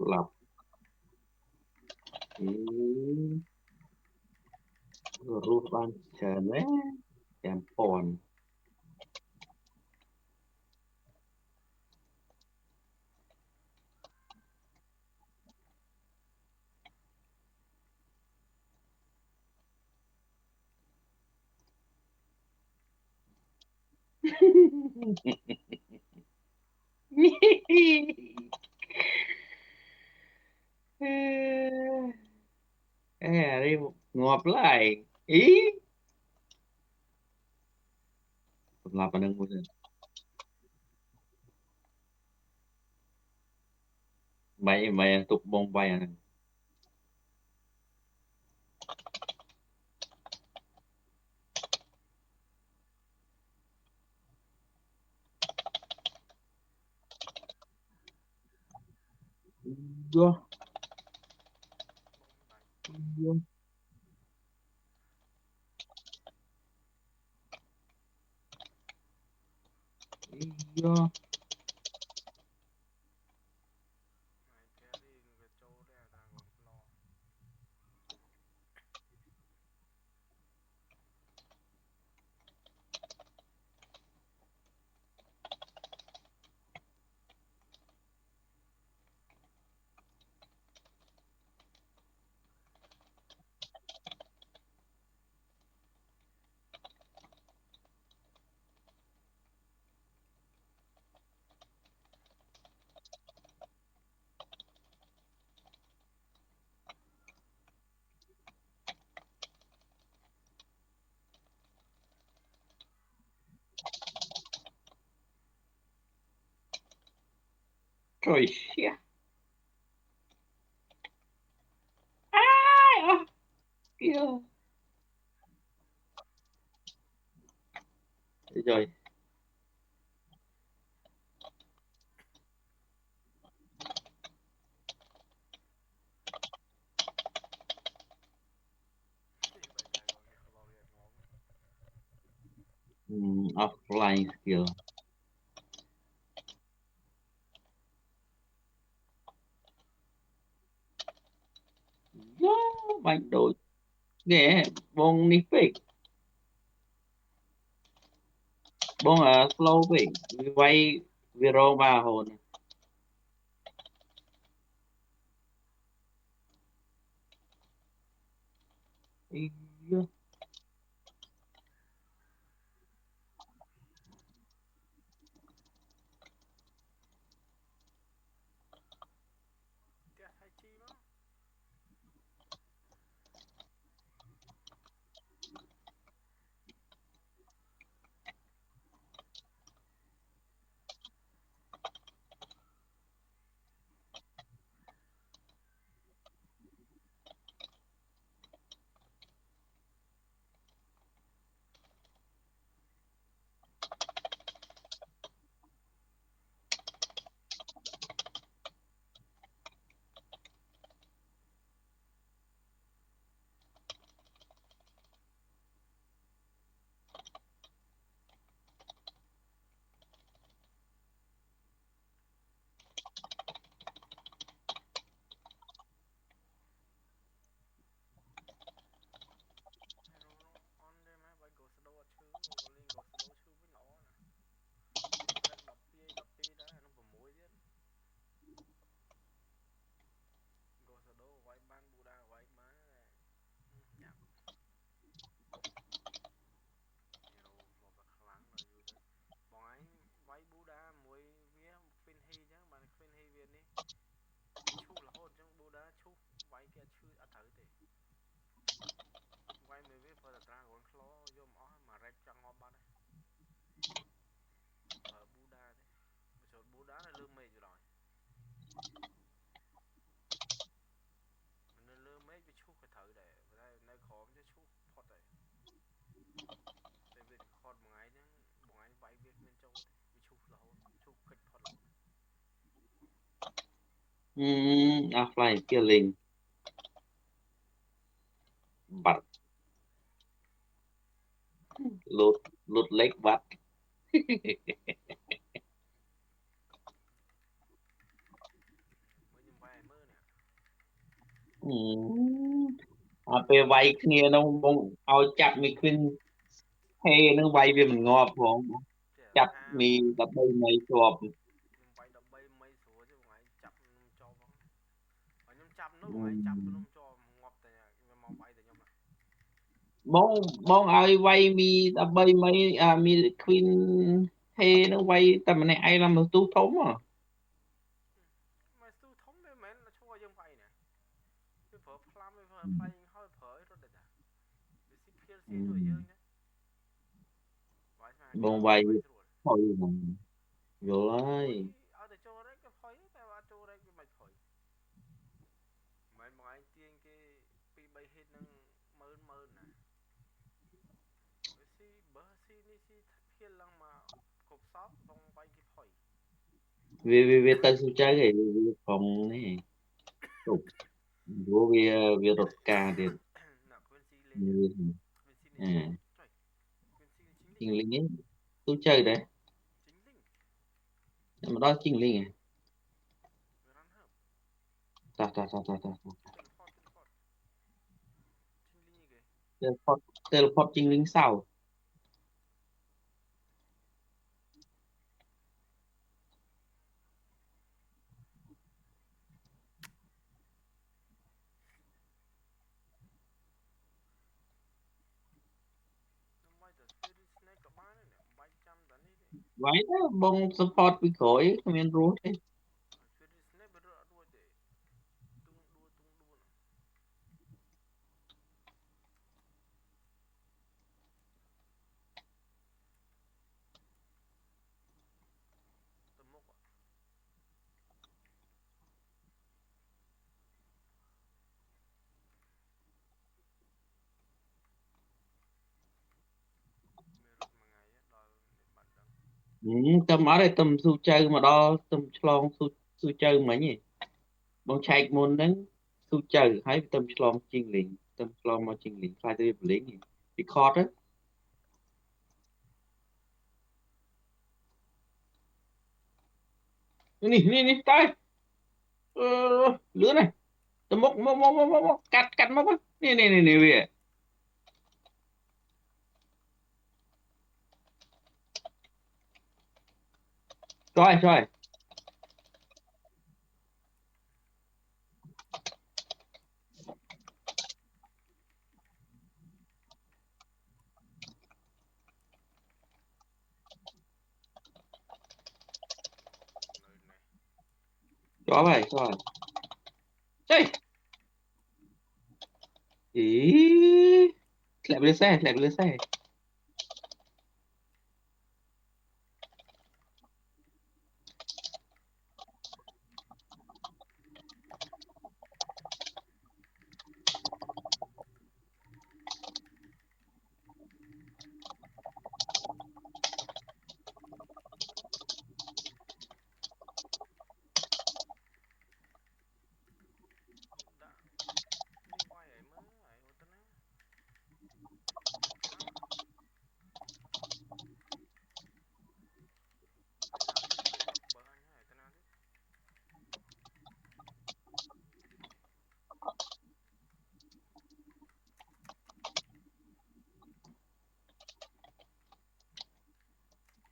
lọc rút ban chờ đấy em phòn đi ngọt lại ý lọc anh đừng mày mày tục bông bay anh vô vô vô trời shit ai kia rồi offline skill vô bánh đổi nghe bông nipik bông slow pick quay video ba hồn ý vô offline skilling bắt lột lột lách bắt ពេលវាយគ្នានោះបងឲ្យចាប់មីគ្វីនហេនឹងវាយវាមិនងាប់ផងចេះចាប់អាមីបង13មីជាប់ខ្ញុំវាយ13មីស្រួលទេបងឯងចាប់ខ្ញុំជាប់ផងហើយខ្ញុំចាប់នោះបងឯងចាប់ខ្ញុំជាប់ងាប់តែវាមកវាយតែខ្ញុំបងបងឲ្យវាយមី13មីមីគ្វីនហេនឹងវាយតែម្នាក់ឯងឡើងមកទូធំហ៎មកស្ទូធំវាមិនមែនឈ្មោះយើងវាយណាវាប្រើផ្លាំវាប្រើផ្លែហើយប្រើអីរត់ដែរតាវាស៊ីភៀលស៊ីដូចយើងទេវាយស្មានបងគេវាយវាយស្រួលហុយហ្នឹងយល់ហើយផុយឲ្យតែចូលរែកក៏ផុយតែបើចូលរែកវាមិនផុយមិនបងឯងទាញគេ2 3ហិតនឹងមើលណាវាស៊ីបើស៊ីនេះស៊ីភៀលឡើងមកគ្រប់សពបងវាយគេផុយវាទៅស៊ូចៅឯងវាផងនេះទុកព្រោះវារត់ការទៀត ណាគ្វិនស៊ីលេងគ្វិនស៊ីនេះស៊ីចុយគ្វិនស៊ីនេះជីងលីង chinh linh ấy tôi chơi đấy ជីងលីង nhưng mà đó chinh linh à វារ៉ាន់ហើប ta teleport ជីងលីងគេ teleport chinh linh sau ខ្ញុំវាយតែ Spirit Snake ក៏បានដែរនេះបាច់ចាំតែនេះទេ vậy đó bông support bị khỏi không nên rút đấy Spirit Snake វារត់អត់រួចទេទុងដួនោះទៅមុខមានរត់មួយថ្ងៃដល់នេះបាត់ដឹង tầm ở đây tầm su chơi mà đó tầm chlong su chơi mấy nhỉ bông chạy môn đấy su chơi hay tầm chlong chinh linh tầm chlong mà chinh linh khai tới lính nhỉ bị khó đấy nè tay lứa này tầm mốc cắt mốc nè về rồi nơi này cho vậy rồi chơi ý lại lên xe đã đi quay ấy mới ấy một tên á đó tên nào thế nó chọc bờ anh hay tên nào thế chơi à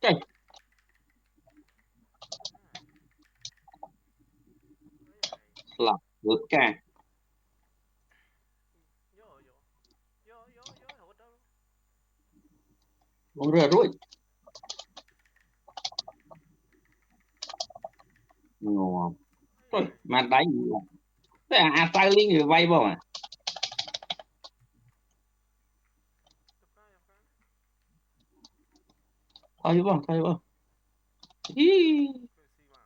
ấy ấy là vượt ca vô hụt đâu bóng rửa rụi ngon ấy thôi ấy mà đánh thế sao linh người vay vào à gặp cái thôi chứ ý cái gì mà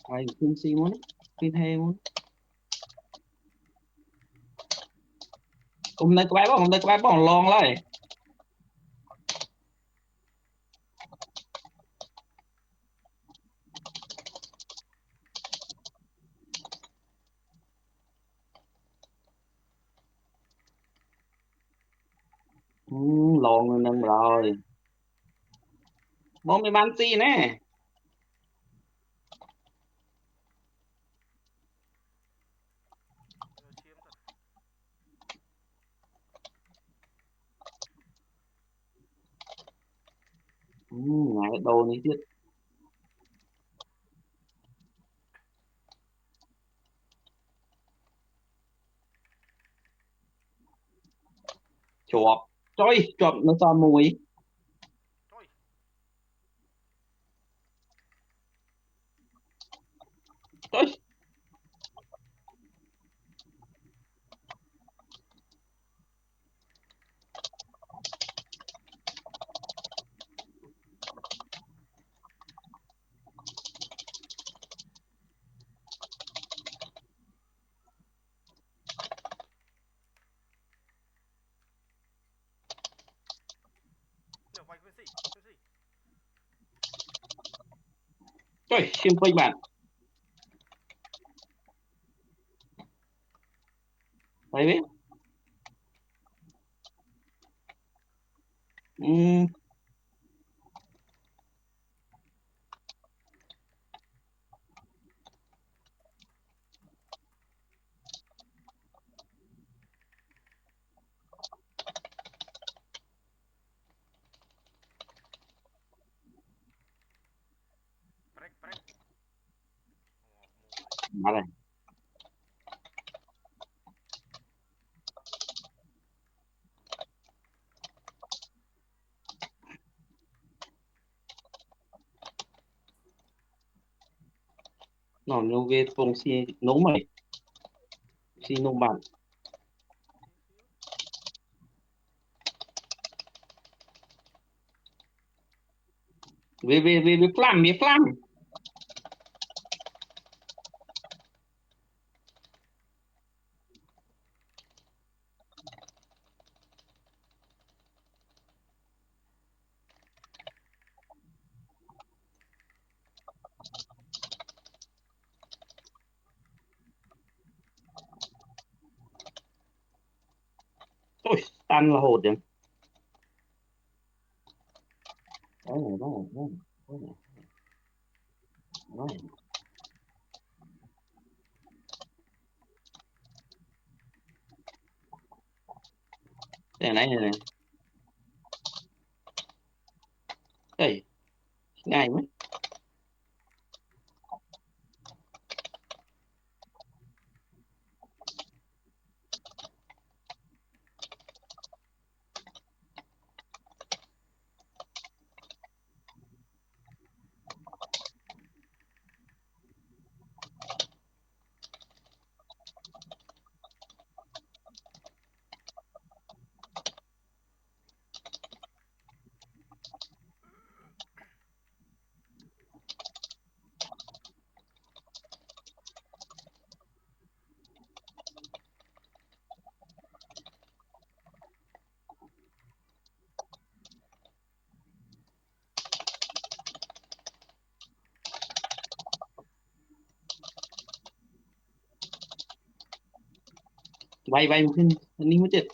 mày phim xi muốn phim hay muốn hôm nay có bé bỏng lon lại lon nâng rồi mong mày bán gì nè Rồi chiếm thật. ngại đồ này chứ chuột trời chuột nó sao mùi Thôi. trời Nè quay Quincy. Quincy. trời xiêm phơi bạn thấy biết Break break. Mùi. mà này nó nhiều về phong xi nấu mày xi nấu bạn Xíu xíu. về phlam ôi tan là hột rồi đó cái này này đây ngay mấy bay một hình hình mất chết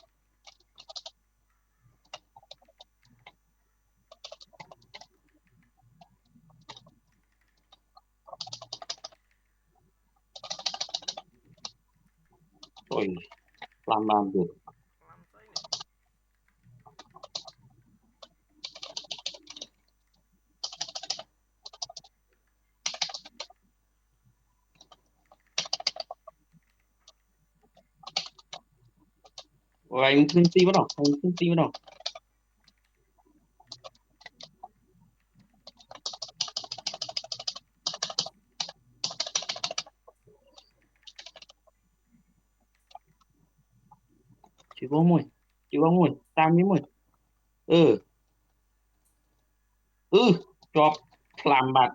rồi làm được Làm giấy này. rồi anh thương ti bắt đầu anh thương ti bắt đầu chỉ có mùi tam miếng mùi ừ ừ chọp làm bạn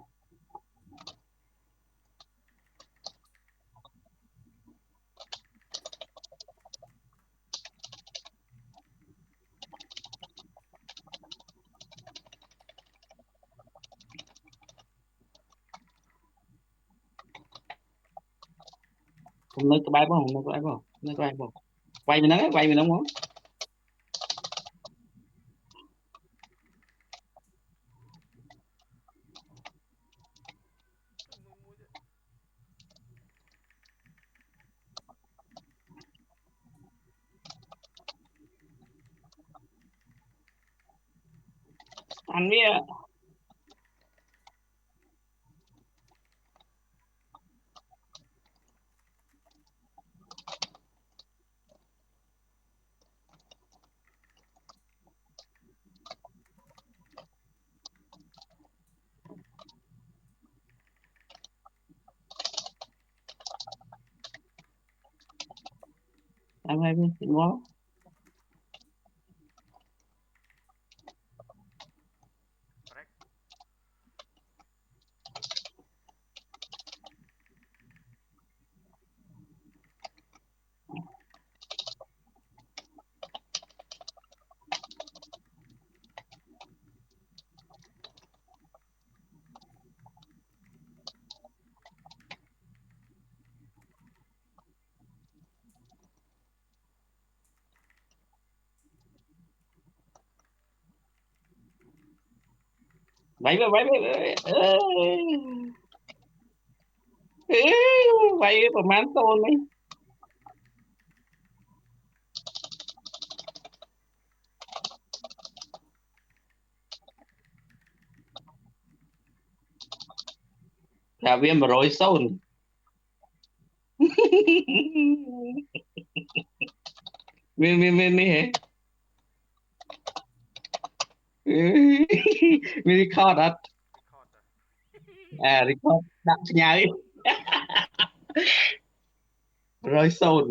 không nơi cái bài không nơi cái bài không nơi cái bài không quay mình nắng quay mình nắng không ăn mía ăn hay ngon Rách. vậy vậy vậy vậyประมาณโซนไหมแต่វា100សូនមានហេមាន record អត់ Record តា record ដាក់ផ្ញើ100សូន